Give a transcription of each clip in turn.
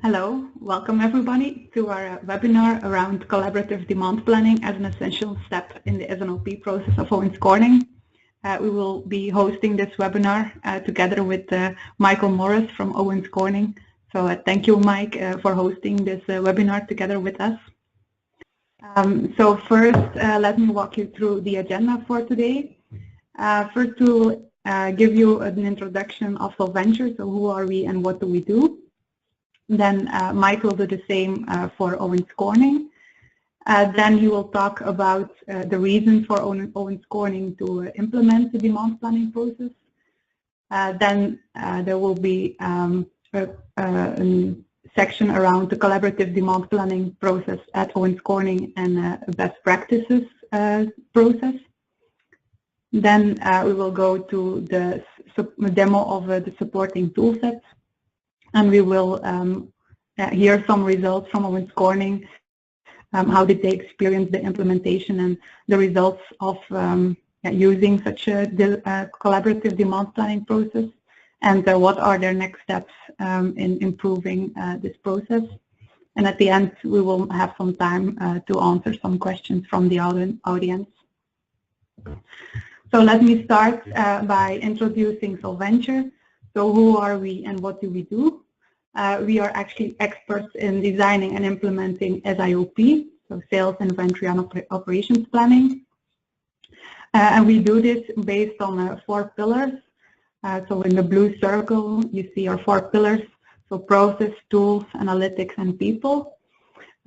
Hello, welcome everybody to our webinar around collaborative demand planning as an essential step in the S&OP process of Owens Corning. We will be hosting this webinar together with Michael Morris from Owens Corning. So thank you, Mike, for hosting this webinar together with us. So first, let me walk you through the agenda for today. First, we'll give you an introduction of Solventure, so who are we and what do we do. Then Mike will do the same for Owens Corning. Then he will talk about the reason for Owens Corning to implement the demand planning process. Then there will be a section around the collaborative demand planning process at Owens Corning and a best practices process. Then we will go to the demo of the supporting toolset. And we will hear some results from Owens Corning, how did they experience the implementation and the results of using such a collaborative demand planning process, and what are their next steps in improving this process. And at the end, we will have some time to answer some questions from the audience. So let me start by introducing Solventure. So who are we and what do we do? We are actually experts in designing and implementing S&OP, so Sales, Inventory and Operations Planning. And we do this based on 4 pillars. So in the blue circle, you see our 4 pillars, so process, tools, analytics, and people.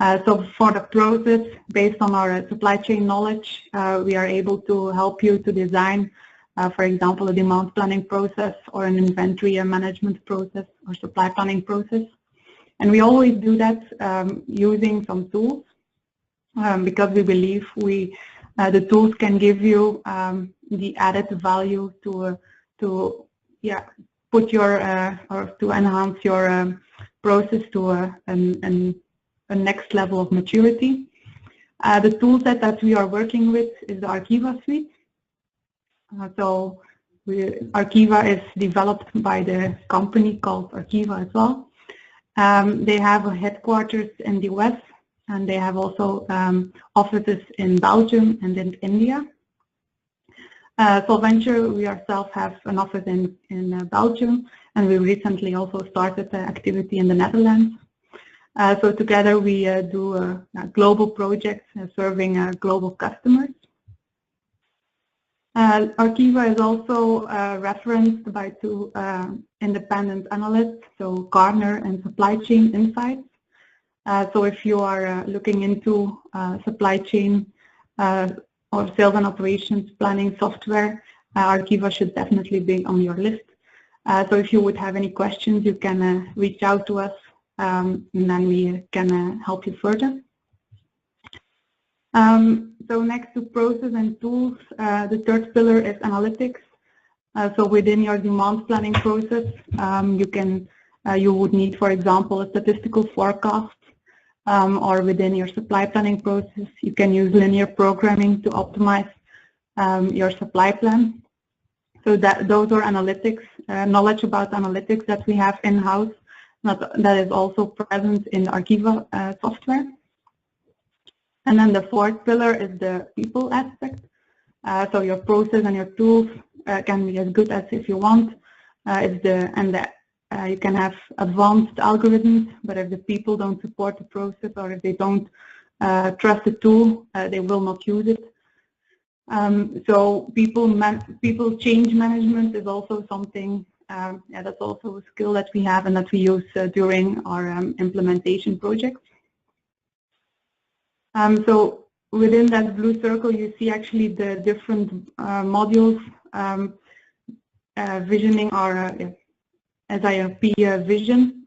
So for the process, based on our supply chain knowledge, we are able to help you to design for example, a demand planning process or an inventory management process or supply planning process. And we always do that using some tools because we believe the tools can give you the added value to put your or to enhance your process to a next level of maturity. The toolset that we are working with is the Archiva suite. So Archiva is developed by the company called Archiva as well. They have a headquarters in the US, and they have also offices in Belgium and in India. Solventure, we ourselves have an office in Belgium, and we recently also started the activity in the Netherlands. So together we do global projects serving global customers. Archiva is also referenced by 2 independent analysts, so Gartner and Supply Chain Insights. So if you are looking into supply chain or sales and operations planning software, Archiva should definitely be on your list. So if you would have any questions, you can reach out to us and then we can help you further. So next to process and tools, the 3rd pillar is analytics. So within your demand planning process, you would need, for example, a statistical forecast, or within your supply planning process, you can use linear programming to optimize your supply plan. So those are analytics, knowledge about analytics that we have in-house, that is also present in the Archiva software. And then the 4th pillar is the people aspect. So your process and your tools can be as good as if you want. You can have advanced algorithms, but if the people don't support the process or if they don't trust the tool, they will not use it. So people change management is also something, that's also a skill that we have and that we use during our implementation projects. So within that blue circle, you see actually the different modules visioning our S&OP vision.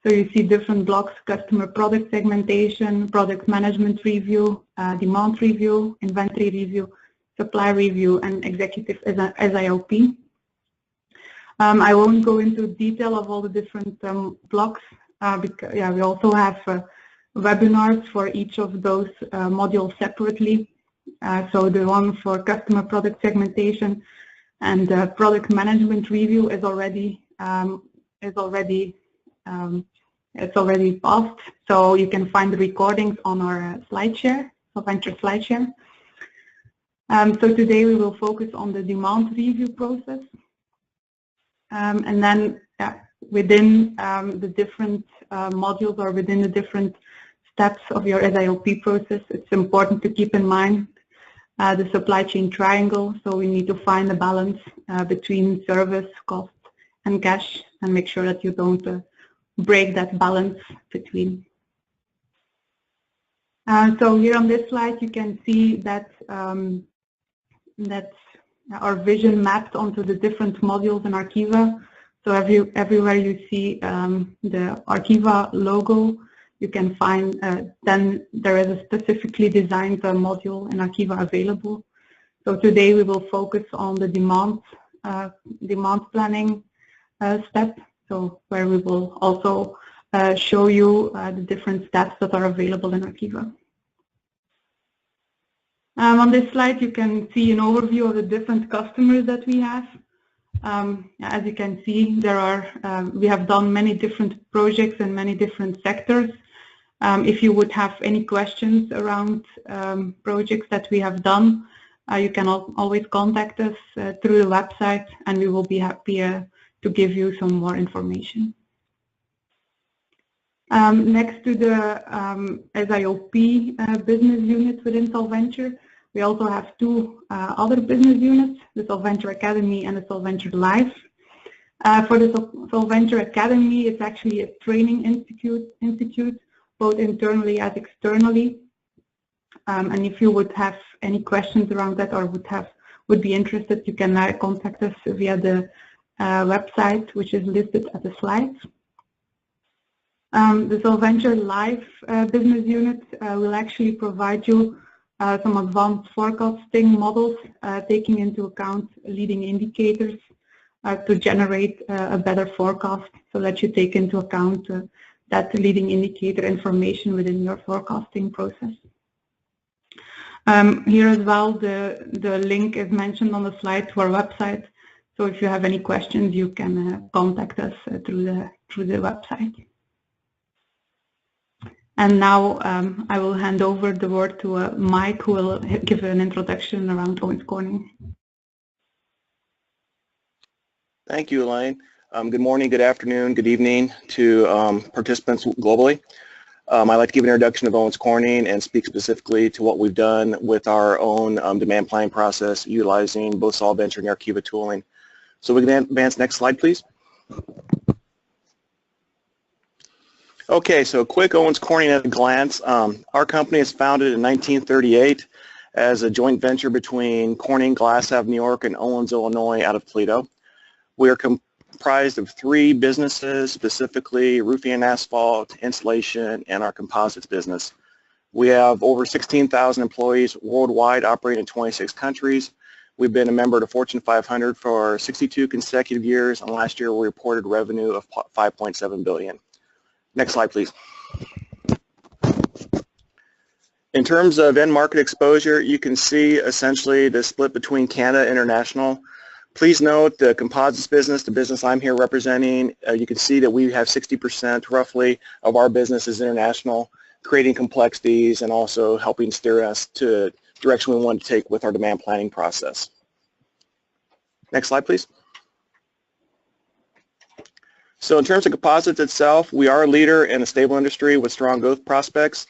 So you see different blocks: customer product segmentation, product management review, demand review, inventory review, supply review, and executive S&OP. I won't go into detail of all the different blocks because we also have webinars for each of those modules separately. So the one for customer product segmentation and product management review is already it's already passed, so you can find the recordings on our SlideShare, Solventure SlideShare. So today we will focus on the demand review process. And then within the different modules or within the different steps of your S&OP process, it's important to keep in mind the supply chain triangle. So we need to find a balance between service, cost, and cash, and make sure that you don't break that balance between. So here on this slide, you can see that that's our vision mapped onto the different modules in Arqiva. So everywhere you see the Arqiva logo, you can find then there is a specifically designed module in Arqiva available. So today we will focus on the demand planning step, so where we will also show you the different steps that are available in Arqiva. On this slide, you can see an overview of the different customers that we have. As you can see, we have done many different projects in many different sectors. If you would have any questions around projects that we have done, you can always contact us through the website, and we will be happy to give you some more information. Next to the S&OP business unit within Solventure, we also have two other business units, the Solventure Academy and the Solventure Live. For the Solventure Academy, it's actually a training institute, both internally as externally. And if you would have any questions around that or would be interested, you can contact us via the website, which is listed at the slides. The Solventure Live business unit will actually provide you some advanced forecasting models, taking into account leading indicators to generate a better forecast, so that you take into account that leading indicator information within your forecasting process. Here as well, the link is mentioned on the slide to our website. So if you have any questions, you can contact us through the website. And now I will hand over the word to Mike, who will give an introduction around Owens Corning. Thank you, Hélène. Good morning, good afternoon, good evening to participants globally. I'd like to give an introduction of Owens Corning and speak specifically to what we've done with our own demand planning process utilizing both Solventure and Arqiva tooling. So we can advance next slide, please. Okay, so quick Owens Corning at a glance. Our company is founded in 1938 as a joint venture between Corning Glass out of New York and Owens, Illinois out of Toledo. We are comprised of three businesses, specifically roofing and asphalt, insulation, and our composites business. We have over 16,000 employees worldwide operating in 26 countries. We've been a member of the Fortune 500 for 62 consecutive years, and last year we reported revenue of $5.7 billion. Next slide, please. In terms of end market exposure, you can see essentially the split between Canada and international. Please note the composites business, the business I'm here representing, you can see that we have 60% roughly of our business is international, creating complexities and also helping steer us to the direction we want to take with our demand planning process. Next slide, please. So in terms of composites itself, we are a leader in a stable industry with strong growth prospects.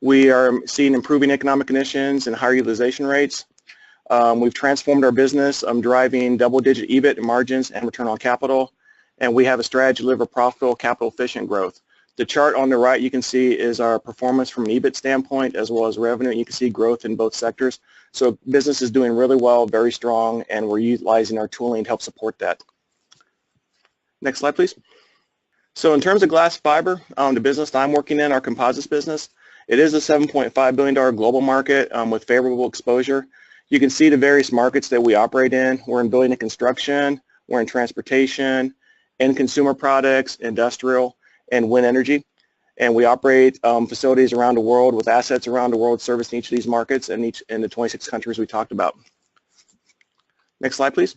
We are seeing improving economic conditions and higher utilization rates. We've transformed our business, driving double-digit EBIT margins and return on capital, and we have a strategy to deliver profitable, capital-efficient growth. The chart on the right you can see is our performance from an EBIT standpoint as well as revenue. You can see growth in both sectors. So business is doing really well, very strong, and we're utilizing our tooling to help support that. Next slide, please. So in terms of glass fiber, the business I'm working in, our composites business, it is a $7.5 billion global market with favorable exposure. You can see the various markets that we operate in. We're in building and construction, we're in transportation, in consumer products, industrial, and wind energy. And we operate facilities around the world with assets around the world servicing each of these markets and in the 26 countries we talked about. Next slide, please.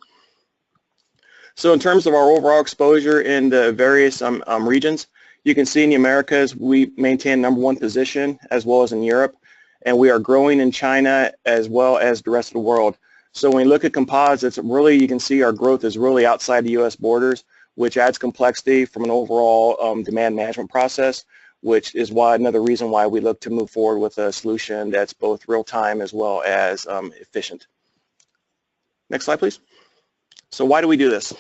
So in terms of our overall exposure in the various regions, You can see in the Americas we maintain #1 position as well as in Europe, and we are growing in China as well as the rest of the world. So when you look at composites, really you can see our growth is really outside the U.S. borders, which adds complexity from an overall demand management process, which is why another reason why we look to move forward with a solution that's both real-time as well as efficient. Next slide, please. So why do we do this?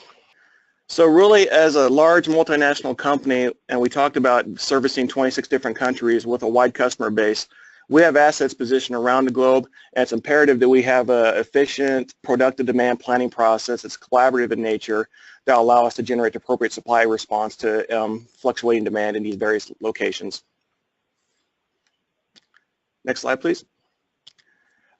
So really, as a large multinational company, and we talked about servicing 26 different countries with a wide customer base, we have assets positioned around the globe, and it's imperative that we have an efficient, productive demand planning process that's collaborative in nature that will allow us to generate the appropriate supply response to fluctuating demand in these various locations. Next slide, please.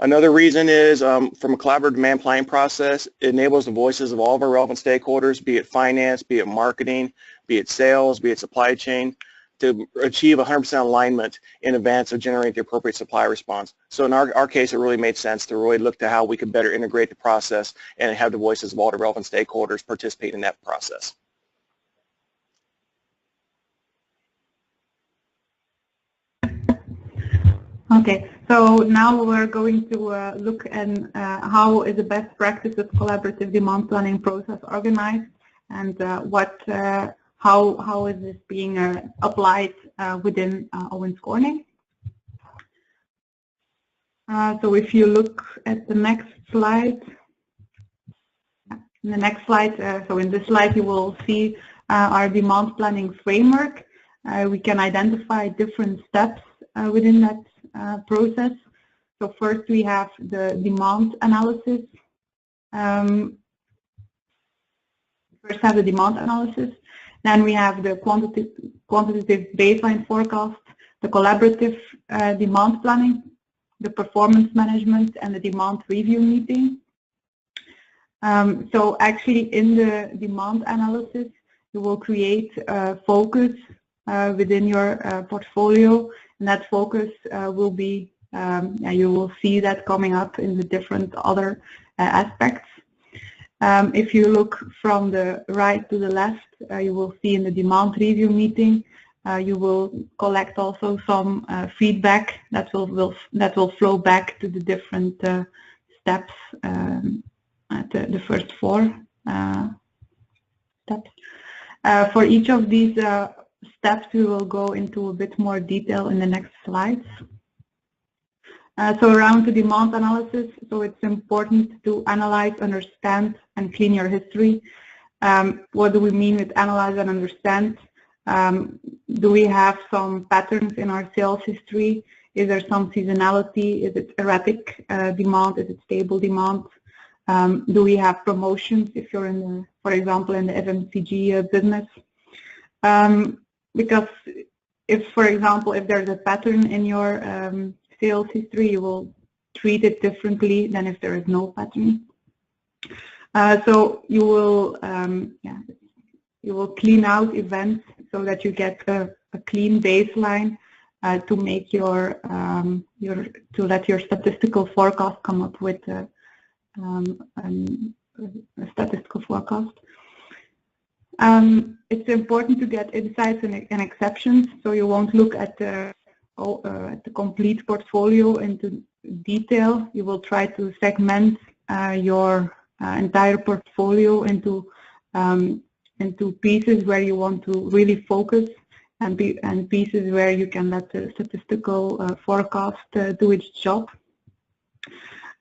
Another reason is from a collaborative demand planning process, it enables the voices of all of our relevant stakeholders, be it finance, be it marketing, be it sales, be it supply chain, to achieve 100% alignment in advance of generating the appropriate supply response. So in our case, it really made sense to really look to how we could better integrate the process and have the voices of all the relevant stakeholders participate in that process. Okay, so now we're going to look at how is the best practice of collaborative demand planning process organized, and how is this being applied within Owens Corning. So if you look at the next slide, so in this slide you will see our demand planning framework. We can identify different steps within that process. So first we have the demand analysis. Then we have the quantitative baseline forecast, the collaborative demand planning, the performance management, and the demand review meeting. So actually in the demand analysis, you will create a focus within your portfolio, and that focus will be, you will see that coming up in the different other aspects. If you look from the right to the left, you will see in the demand review meeting, you will collect also some feedback that will flow back to the different steps, the first 4 steps. For each of these steps, we will go into a bit more detail in the next slides. So around the demand analysis, so it's important to analyze, understand, and clean your history. What do we mean with analyze and understand? Do we have some patterns in our sales history? Is there some seasonality? Is it erratic demand? Is it stable demand? Do we have promotions if you're in the, for example, in the FMCG business? Because if, for example, if there's a pattern in your sales history, you will treat it differently than if there is no pattern. So you will clean out events so that you get a clean baseline to make your to let your statistical forecast come up with a statistical forecast. It's important to get insights and exceptions, so you won't look at the complete portfolio into detail. You will try to segment your entire portfolio into pieces where you want to really focus, and pieces where you can let the statistical forecast do its job.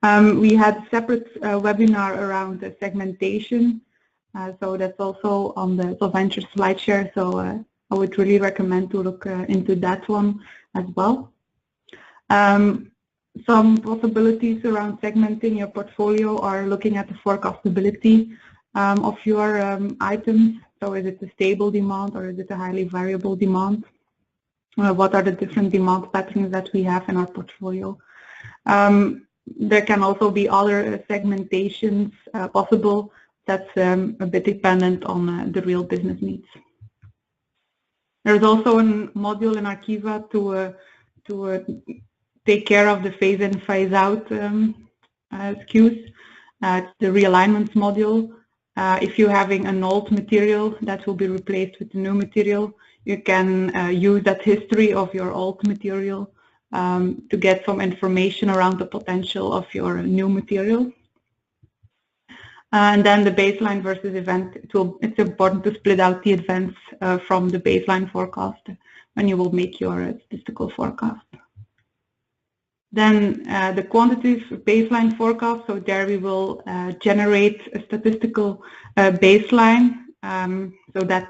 We had a separate webinar around the segmentation, so that's also on the Solventure slide share, so I would really recommend to look into that one as well. Some possibilities around segmenting your portfolio are looking at the forecastability of your items. So is it a stable demand or is it a highly variable demand? What are the different demand patterns that we have in our portfolio? There can also be other segmentations possible. That's a bit dependent on the real business needs. There's also a module in Archiva to take care of the phase in, phase out SKUs. It's the realignments module. If you're having an old material that will be replaced with a new material, You can use that history of your old material to get some information around the potential of your new material. And then the baseline versus event, it's important to split out the events from the baseline forecast when you will make your statistical forecast. Then the quantitative baseline forecast, so there we will generate a statistical baseline so that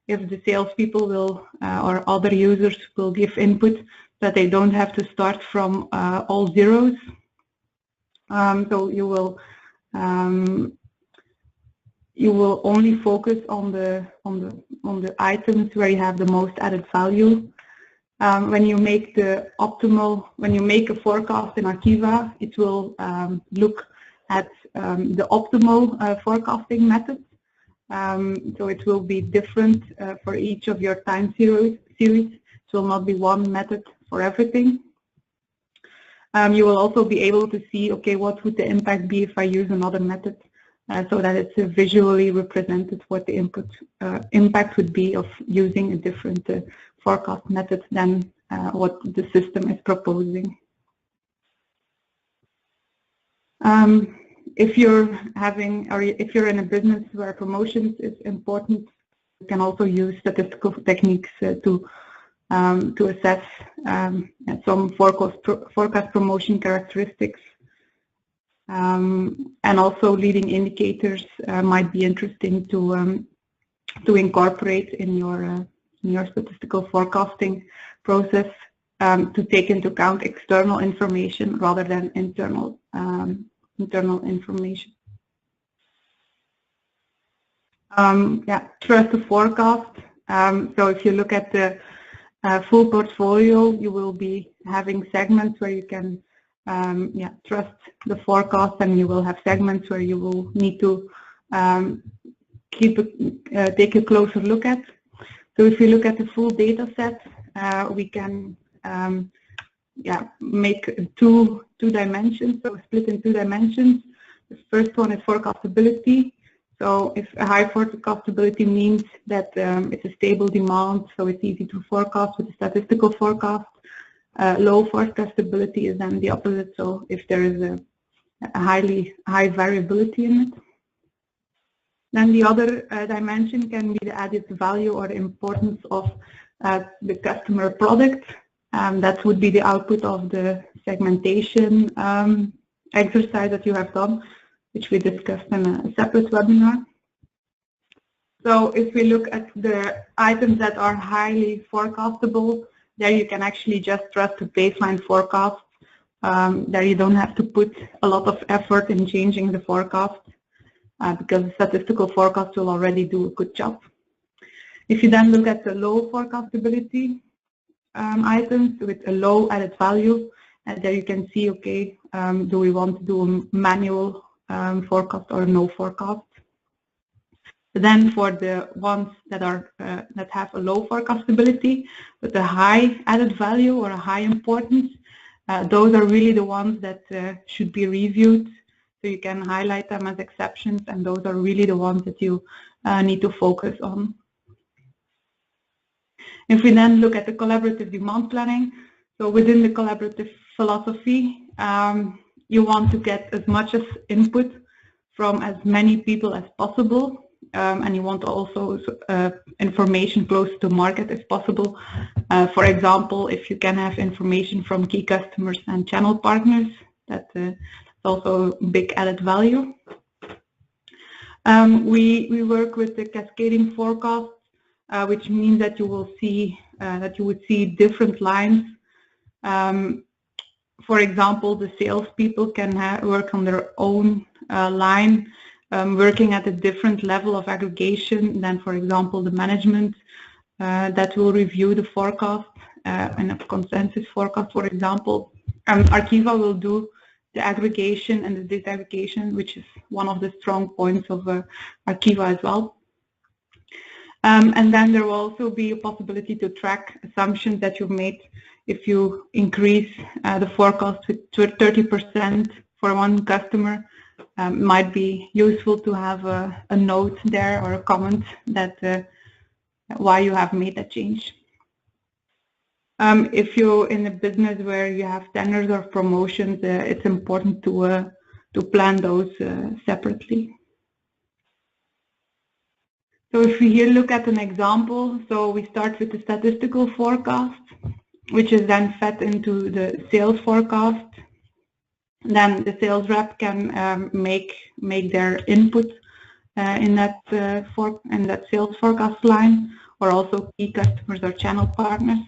if the salespeople will or other users will give input, that they don't have to start from all zeros. So you will only focus on the items where you have the most added value. When you make a forecast in Archiva, it will look at the optimal forecasting method. So it will be different for each of your time series. It will not be one method for everything. You will also be able to see, okay, what would the impact be if I use another method, so that it's visually represented what the impact would be of using a different forecast method than what the system is proposing. If you're in a business where promotions is important, you can also use statistical techniques to assess some forecast promotion characteristics. And also leading indicators might be interesting to incorporate in your statistical forecasting process to take into account external information rather than internal information. Trust the forecast. So if you look at the full portfolio, you will be having segments where you can trust the forecast, and you will have segments where you will need to take a closer look at. So if you look at the full data set, we can make two dimensions, so split in 2 dimensions. The first one is forecastability. So if a high forecastability means that it's a stable demand, so it's easy to forecast with a statistical forecast. Low forecastability is then the opposite, so if there is a high variability in it. Then the other dimension can be the added value or the importance of the customer product. That would be the output of the segmentation exercise that you have done, which we discussed in a separate webinar. So if we look at the items that are highly forecastable, there you can actually just trust the baseline forecast. There you don't have to put a lot of effort in changing the forecast because the statistical forecast will already do a good job. If you then look at the low forecastability items with a low added value, there you can see, okay, do we want to do a manual forecast or no forecast? Then for the ones that have a low forecastability but a high added value or a high importance, those are really the ones that should be reviewed. So you can highlight them as exceptions, and those are really the ones that you need to focus on. If we then look at the collaborative demand planning, so within the collaborative philosophy, you want to get as much as input from as many people as possible. And you want also information close to market as possible. For example, if you can have information from key customers and channel partners, that's also big added value. We work with the cascading forecast, which means that you will see you would see different lines. For example, the salespeople can work on their own line, working at a different level of aggregation than, for example, the management that will review the forecast and a consensus forecast, for example. Archiva will do the aggregation and the disaggregation, which is one of the strong points of Archiva as well. And then there will also be a possibility to track assumptions that you've made. If you increase the forecast with 30% for one customer, might be useful to have a note there or a comment that why you have made that change. If you're in a business where you have tenders or promotions, it's important to plan those separately. So if we here look at an example, so we start with the statistical forecast, which is then fed into the sales forecast. Then the sales rep can make their input in that sales forecast line, or also key customers or channel partners.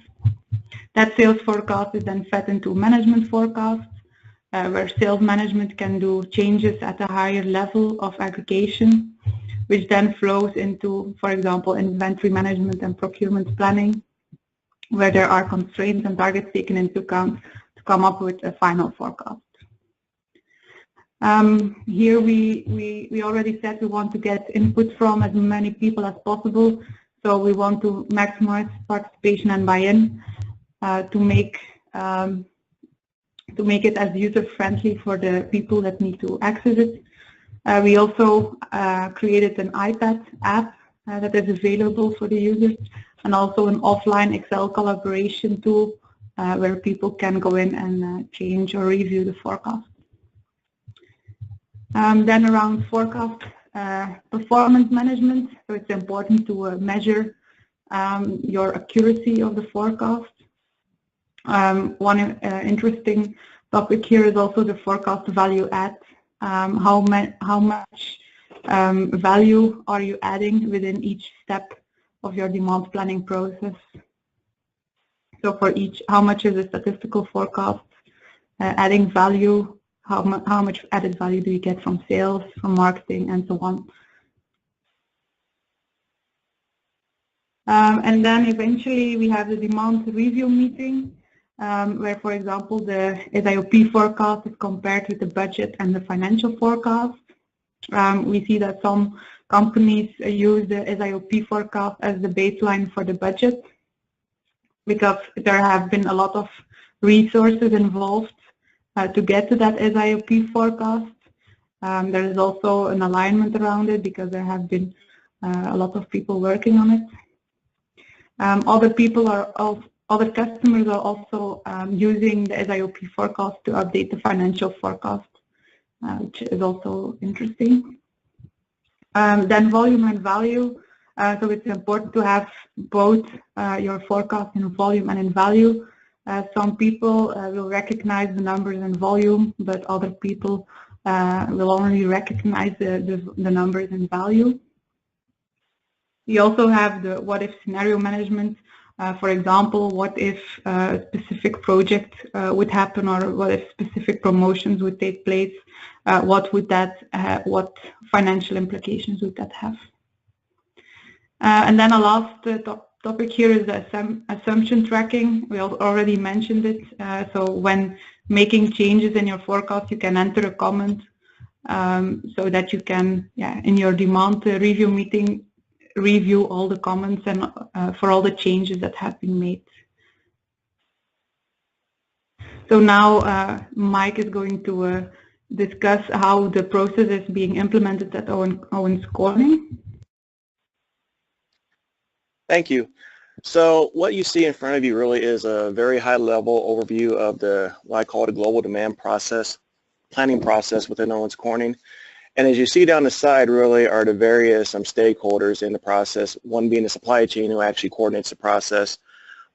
That sales forecast is then fed into management forecast, where sales management can do changes at a higher level of aggregation, which then flows into, for example, inventory management and procurement planning, where there are constraints and targets taken into account to come up with a final forecast. Here we already said we want to get input from as many people as possible, so we want to maximize participation and buy-in to make it as user-friendly for the people that need to access it. We also created an iPad app that is available for the users, and also an offline Excel collaboration tool where people can go in and change or review the forecast. Then around forecast performance management, so it's important to measure your accuracy of the forecast. One interesting topic here is also the forecast value add. How much value are you adding within each step of your demand planning process? So for each, how much is a statistical forecast adding value? How much added value do you get from sales, from marketing, and so on? And then eventually we have the demand review meeting, where, for example, the S&OP forecast is compared with the budget and the financial forecast. We see that some companies use the S&OP forecast as the baseline for the budget, because there have been a lot of resources involved to get to that S&OP forecast. There is also an alignment around it because there have been a lot of people working on it. Other customers are also using the S&OP forecast to update the financial forecast, which is also interesting. Then volume and value. So it's important to have both your forecast in volume and in value. Some people will recognize the numbers in volume, but other people will only recognize the numbers in value. We also have the what-if scenario management. For example, what if a specific project would happen, or what if specific promotions would take place? What financial implications would that have? And then a last topic here is the assumption tracking. We already mentioned it. So when making changes in your forecast, you can enter a comment so that you can, in your demand review meeting, review all the comments and for all the changes that have been made. So now Mike is going to discuss how the process is being implemented at Owens Corning. Thank you. So what you see in front of you really is a very high-level overview of what I call the global demand process, planning process within Owens Corning. And as you see down the side really are the various stakeholders in the process, one being the supply chain who actually coordinates the process,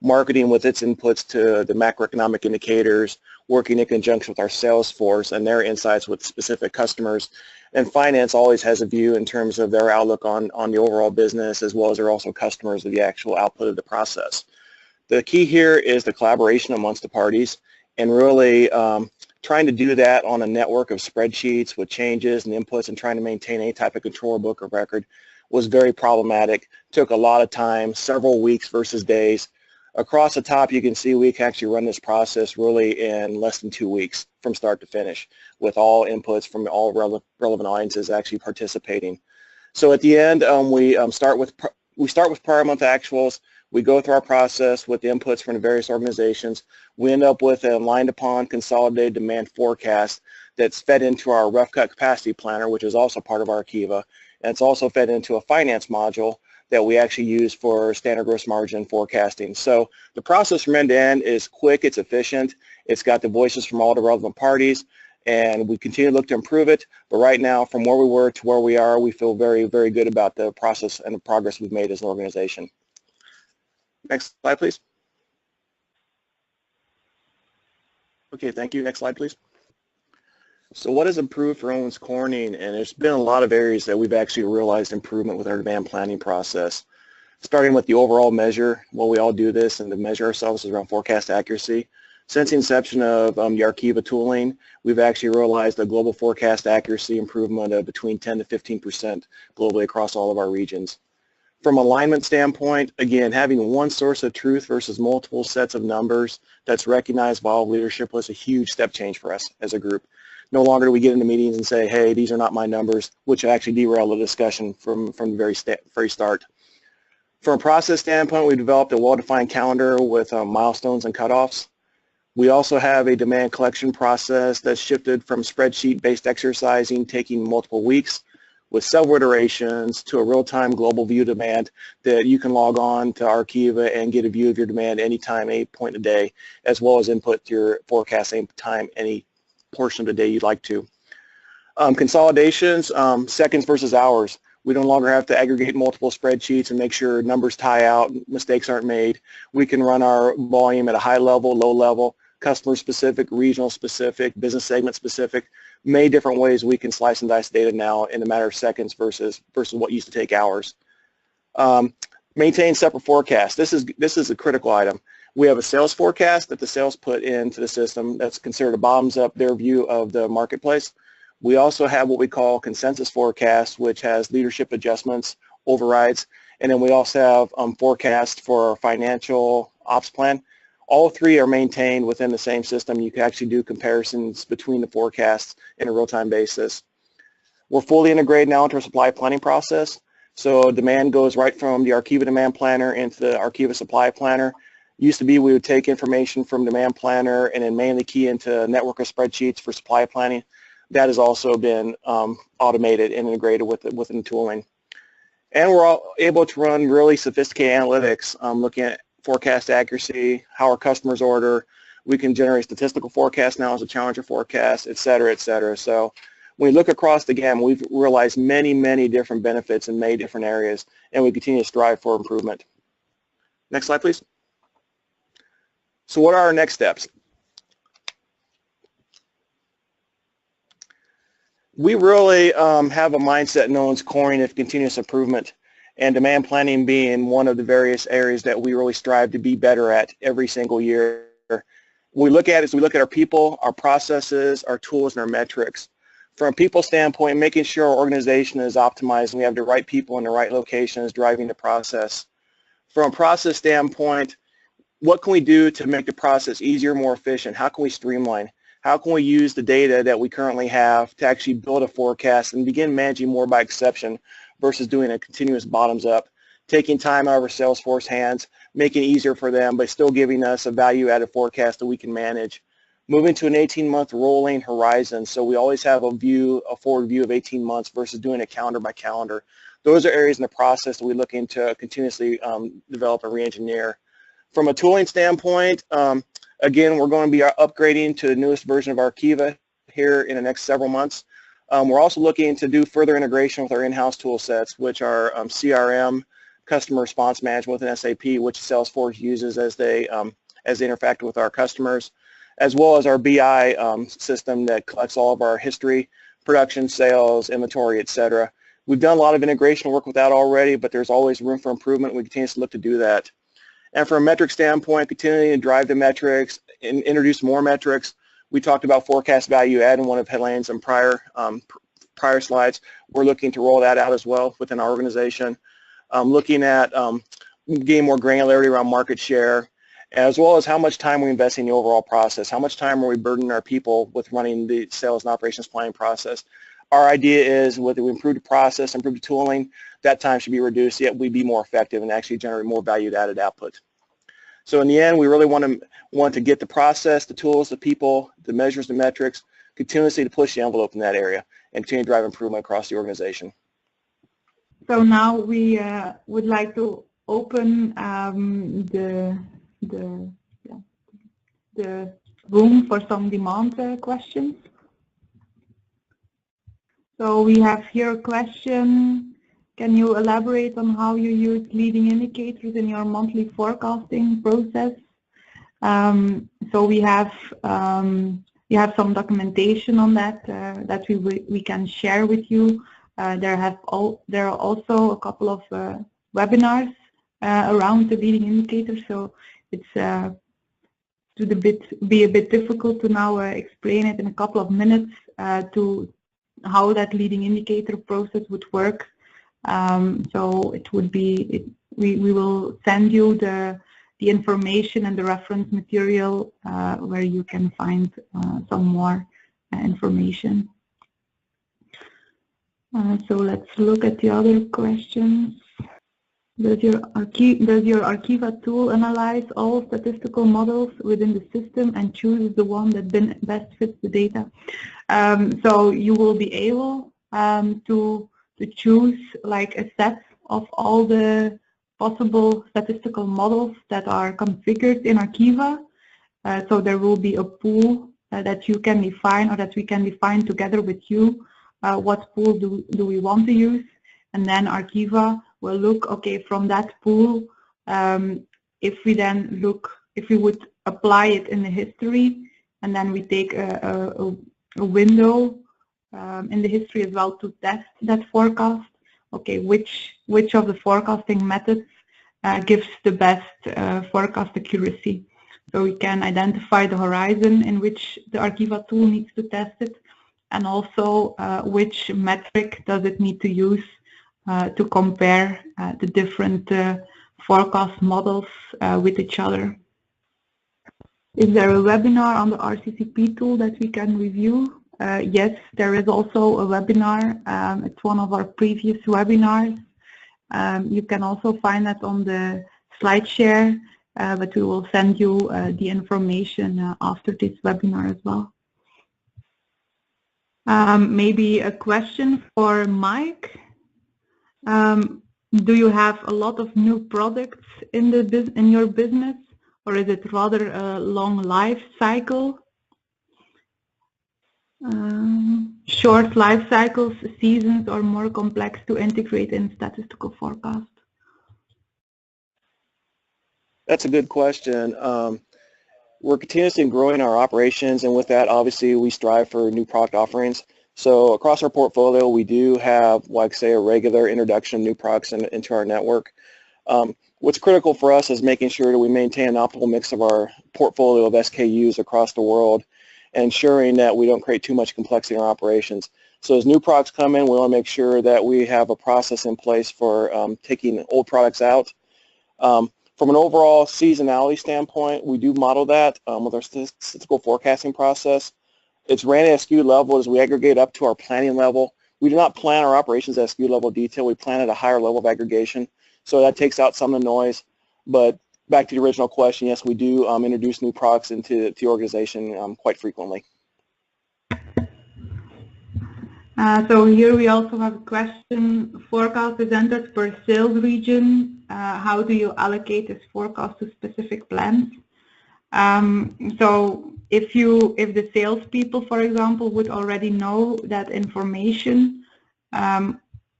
marketing with its inputs to the macroeconomic indicators, working in conjunction with our sales force and their insights with specific customers, and finance always has a view in terms of their outlook on the overall business, as well as they're also customers of the actual output of the process. The key here is the collaboration amongst the parties, and really trying to do that on a network of spreadsheets with changes and inputs and trying to maintain any type of control book or record was very problematic. Took a lot of time, several weeks versus days. Across the top you can see we can actually run this process really in less than 2 weeks from start to finish, with all inputs from all relevant audiences actually participating. So at the end we start with prior month actuals. We go through our process with the inputs from the various organizations. We end up with a lined upon consolidated demand forecast that's fed into our rough cut capacity planner, which is also part of our Kiva, and it's also fed into a finance module that we actually use for standard gross margin forecasting. So the process from end to end is quick, it's efficient, it's got the voices from all the relevant parties, and we continue to look to improve it. But right now, from where we were to where we are, we feel very, very good about the process and the progress we've made as an organization. Next slide, please. Okay, thank you. Next slide, please. So what has improved for Owens Corning? And there's been a lot of areas that we've actually realized improvement with our demand planning process. Starting with the overall measure, well, we all do this, and to measure ourselves is around forecast accuracy. Since the inception of the Arkiva tooling, we've actually realized a global forecast accuracy improvement of between 10 to 15% globally across all of our regions. From alignment standpoint, again, having one source of truth versus multiple sets of numbers that's recognized by all leadership was a huge step change for us as a group. No longer do we get into meetings and say, hey, these are not my numbers, which actually derailed the discussion from the very start. From a process standpoint, we developed a well-defined calendar with milestones and cutoffs. We also have a demand collection process that's shifted from spreadsheet-based exercising, taking multiple weeks, with several iterations, to a real-time global view demand that you can log on to Arkiva and get a view of your demand anytime, any point in the day, as well as input your forecast anytime, any portion of the day you'd like to. Consolidations, seconds versus hours. We no longer have to aggregate multiple spreadsheets and make sure numbers tie out, mistakes aren't made. We can run our volume at a high level, low level, customer specific, regional specific, business segment specific. Many different ways we can slice and dice data now in a matter of seconds versus what used to take hours. Maintain separate forecasts. This is a critical item. We have a sales forecast that the sales put into the system that's considered a bottoms up, their view of the marketplace. We also have what we call consensus forecasts, which has leadership adjustments, overrides, and then we also have forecasts for our financial ops plan. All three are maintained within the same system. You can actually do comparisons between the forecasts in a real-time basis. We're fully integrated now into our supply planning process. So demand goes right from the Arkiva demand planner into the Arkiva supply planner. Used to be we would take information from demand planner and then mainly key into a network of spreadsheets for supply planning. That has also been automated and integrated within the tooling. And we're all able to run really sophisticated analytics, looking at forecast accuracy, how our customers order. We can generate statistical forecasts now as a challenger forecast, et cetera, et cetera. So when we look across the gamut, we've realized many, many different benefits in many different areas, and we continue to strive for improvement. Next slide, please. So what are our next steps? We really have a mindset in Owens Corning of continuous improvement, and demand planning being one of the various areas that we really strive to be better at every single year. What we look at is we look at our people, our processes, our tools, and our metrics. From a people standpoint, making sure our organization is optimized and we have the right people in the right locations driving the process. From a process standpoint, what can we do to make the process easier, more efficient? How can we streamline? How can we use the data that we currently have to actually build a forecast and begin managing more by exception versus doing a continuous bottoms up, taking time out of our Salesforce hands, making it easier for them, but still giving us a value-added forecast that we can manage. Moving to an 18-month rolling horizon, so we always have a forward view of 18 months versus doing it calendar by calendar. Those are areas in the process that we look into continuously develop and re-engineer. From a tooling standpoint, again, we're going to be upgrading to the newest version of Arkiva here in the next several months. We're also looking to do further integration with our in-house tool sets, which are CRM, customer response management within SAP, which Salesforce uses as they interact with our customers, as well as our BI system that collects all of our history, production, sales, inventory, etc. We've done a lot of integration work with that already, but there's always room for improvement. We continue to look to do that. And from a metric standpoint, continuing to drive the metrics and introduce more metrics. We talked about forecast value add in one of Helene's and prior slides. We're looking to roll that out as well within our organization. Looking at getting more granularity around market share, as well as how much time we invest in the overall process. How much time are we burdening our people with running the sales and operations planning process? Our idea is whether we improve the process, improve the tooling, that time should be reduced, yet we be more effective and actually generate more value-added output. So in the end, we really want to get the process, the tools, the people, the measures, the metrics, continuously to push the envelope in that area and continue to drive improvement across the organization. So now we would like to open the room for some demand questions. So we have here a question. Can you elaborate on how you use leading indicators in your monthly forecasting process? So we have some documentation on that that we can share with you. There are also a couple of webinars around the leading indicators. So it's be a bit difficult to now explain it in a couple of minutes to how that leading indicator process would work. So it would be, we will send you the information and the reference material where you can find some more information. So let's look at the other questions. Does your Archiva tool analyze all statistical models within the system and choose the one that best fits the data? So you will be able to choose like a set of all the possible statistical models that are configured in Archiva. So there will be a pool that you can define, or that we can define together with you. What pool do we want to use? And then Archiva will look, okay, from that pool, if we would apply it in the history, and then we take a window in the history as well to test that forecast. Okay, which of the forecasting methods gives the best forecast accuracy? So we can identify the horizon in which the Archiva tool needs to test it, and also which metric does it need to use to compare the different forecast models with each other. Is there a webinar on the RCCP tool that we can review? Yes, there is also a webinar. It's one of our previous webinars. You can also find that on the slide share, but we will send you the information after this webinar as well. Maybe a question for Mike. Do you have a lot of new products in your business, or is it rather a long life cycle? Short life cycles, seasons, or more complex to integrate in statistical forecast? That's a good question. We're continuously growing our operations, and with that, obviously, we strive for new product offerings. So across our portfolio, we do have, like say, a regular introduction of new products into our network. What's critical for us is making sure that we maintain an optimal mix of our portfolio of SKUs across the world, and ensuring that we don't create too much complexity in our operations. So as new products come in, we want to make sure that we have a process in place for taking old products out. From an overall seasonality standpoint, we do model that with our statistical forecasting process. It's ran at SKU level as we aggregate up to our planning level. We do not plan our operations at SKU level detail. We plan at a higher level of aggregation. So that takes out some of the noise. But back to the original question, yes, we do introduce new products into the organization quite frequently. So here we also have a question. Forecast is entered per sales region. How do you allocate this forecast to specific plans? So if the salespeople, for example, would already know that information,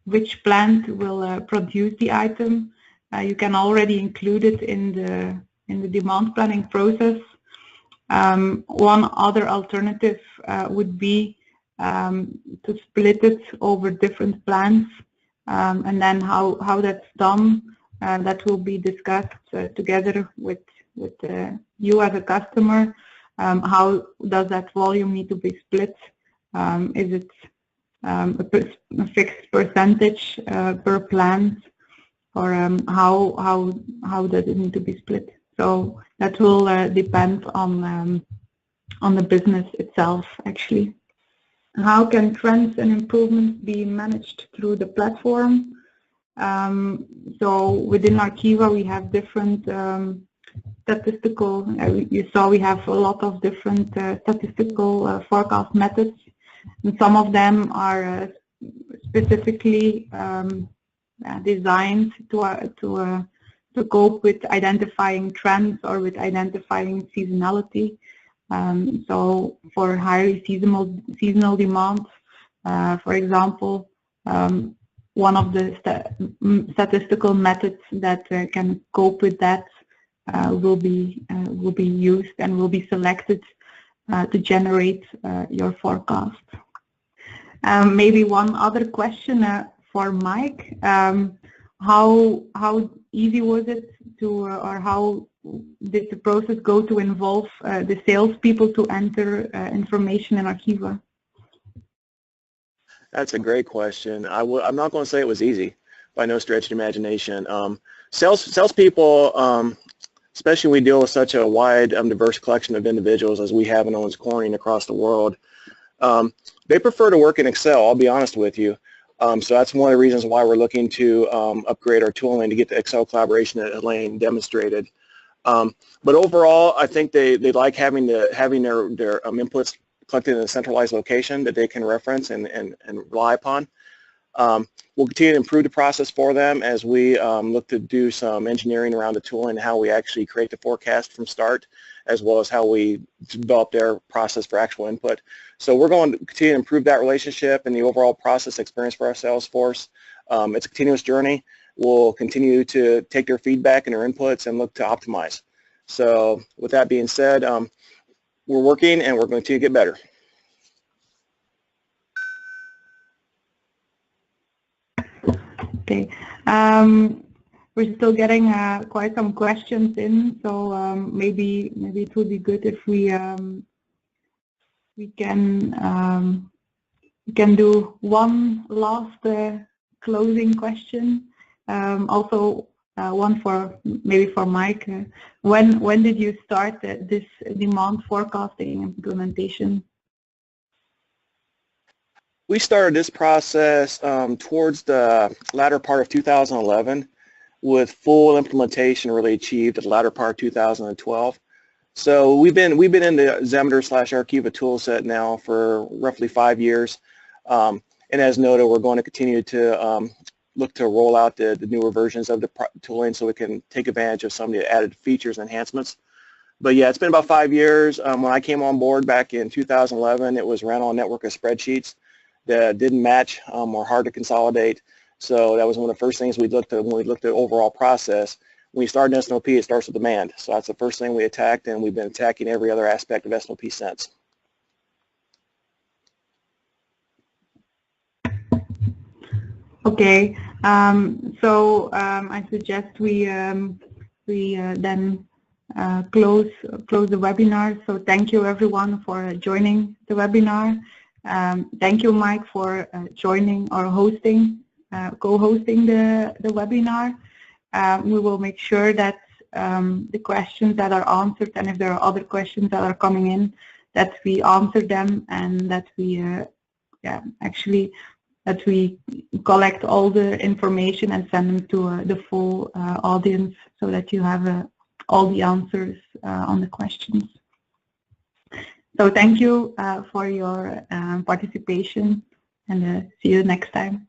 which plant will produce the item, you can already include it in the demand planning process. One other alternative would be to split it over different plants, and then how that's done, that will be discussed together with you as a customer. How does that volume need to be split? Is it a fixed percentage per plant, or how does it need to be split? So that will depend on the business itself, actually. How can trends and improvements be managed through the platform? So within Archiva we have different statistical, you saw we have a lot of different statistical forecast methods, and some of them are specifically designed to cope with identifying trends or with identifying seasonality. So for highly seasonal demand, for example, one of the statistical methods that can cope with that will be used and will be selected to generate your forecast. Maybe one other question for Mike. How easy was it to, or how did the process go to involve the salespeople to enter information in Archiva? That's a great question. I'm not going to say it was easy by no stretch of the imagination. Salespeople, especially when we deal with such a wide, diverse collection of individuals as we have in Owens Corning across the world, they prefer to work in Excel, I'll be honest with you. So that's one of the reasons why we're looking to upgrade our tooling to get the Excel collaboration that Hélène demonstrated. But overall, I think they like having their inputs collected in a centralized location that they can reference and rely upon. We'll continue to improve the process for them as we look to do some engineering around the tooling and how we actually create the forecast from start, as well as how we develop their process for actual input. So we're going to continue to improve that relationship and the overall process experience for our sales force. It's a continuous journey. We'll continue to take their feedback and their inputs and look to optimize. So with that being said, we're working and we're going to get better. Okay. We're still getting quite some questions in, so maybe it would be good if we can do one last closing question. Also, one for Mike. When did you start this demand forecasting implementation? We started this process towards the latter part of 2011, with full implementation really achieved at the latter part of 2012. So we've been in the Xemeter/Archiva toolset now for roughly 5 years, and as noted, we're going to continue to look to roll out the newer versions of the tooling so we can take advantage of some of the added features and enhancements. But yeah, it's been about 5 years. When I came on board back in 2011, it was ran on a network of spreadsheets that didn't match or were hard to consolidate. So that was one of the first things we looked at when we looked at the overall process. When we started S&OP, it starts with demand. So that's the first thing we attacked, and we've been attacking every other aspect of S&OP since. Okay. So I suggest we then close the webinar. So thank you everyone for joining the webinar. Thank you, Mike, for joining or co-hosting the webinar. We will make sure that the questions that are answered, and if there are other questions that are coming in, that we answer them, and that we that we collect all the information and send them to the full audience, so that you have all the answers on the questions. So thank you for your participation, and see you next time.